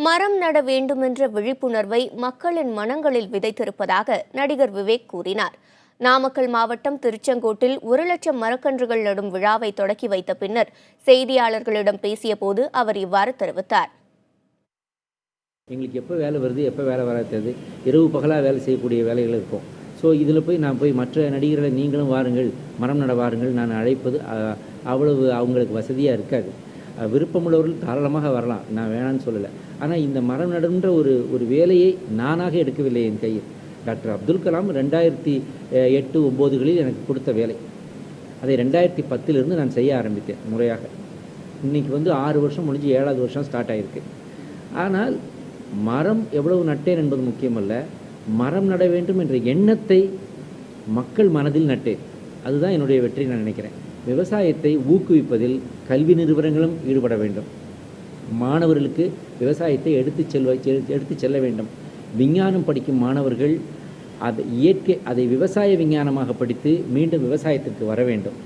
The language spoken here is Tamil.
மரம் நட வேண்டுமென்ற விழிப்புணர்வை மக்களின் மனங்களில் விதைத்திருப்பதாக நடிகர் விவேக் கூறினார். நாமக்கல் மாவட்டம் திருச்செங்கோட்டில் 1,00,000 மரக்கன்றுகள் நடும் விழாவை தொடக்கி வைத்த பின்னர் செய்தியாளர்களிடம் பேசியபோது அவர் இவ்வாறு தெரிவித்தார். எங்களுக்கு எப்போ வேலை வருது, எப்போ வேலை வராது, இரவு பகலாக வேலை செய்யக்கூடிய வேலைகள் இருக்கும். ஸோ இதில் நான் போய் மற்ற நடிகர்களை நீங்களும் வாருங்கள், மரம் நட வாருங்கள் நான் அழைப்பது அவ்வளவு அவங்களுக்கு வசதியாக இருக்காது. விருப்பமுள்ளவர்கள் தாராளமாக வரலாம், நான் வேணான்னு சொல்லலை. ஆனால் இந்த மரம் நடுன்ற ஒரு வேலையை நானாக எடுக்கவில்லை என் கையில். டாக்டர் அப்துல் கலாம் 2008-09களில் எனக்கு கொடுத்த வேலை. அதை 2010 நான் செய்ய ஆரம்பித்தேன் முறையாக. இன்றைக்கி 6 வருஷம் முடிஞ்சு 7வது வருஷம் ஸ்டார்ட் ஆகிருக்கு. ஆனால் மரம் எவ்வளவு நட்டேன் என்பது முக்கியமல்ல, மரம் நட வேண்டும் என்ற எண்ணத்தை மக்கள் மனதில் நட்டேன். அதுதான் என்னுடைய வெற்றி நான் நினைக்கிறேன். விவசாயத்தை ஊக்குவிப்பதில் கல்வி நிறுவனங்களும் ஈடுபட வேண்டும். மாணவர்களுக்கு விவசாயத்தை எடுத்து செல்ல வேண்டும். விஞ்ஞானம் படிக்கும் மாணவர்கள் அதை விவசாய விஞ்ஞானமாக படித்து மீண்டும் விவசாயத்திற்கு வர வேண்டும்.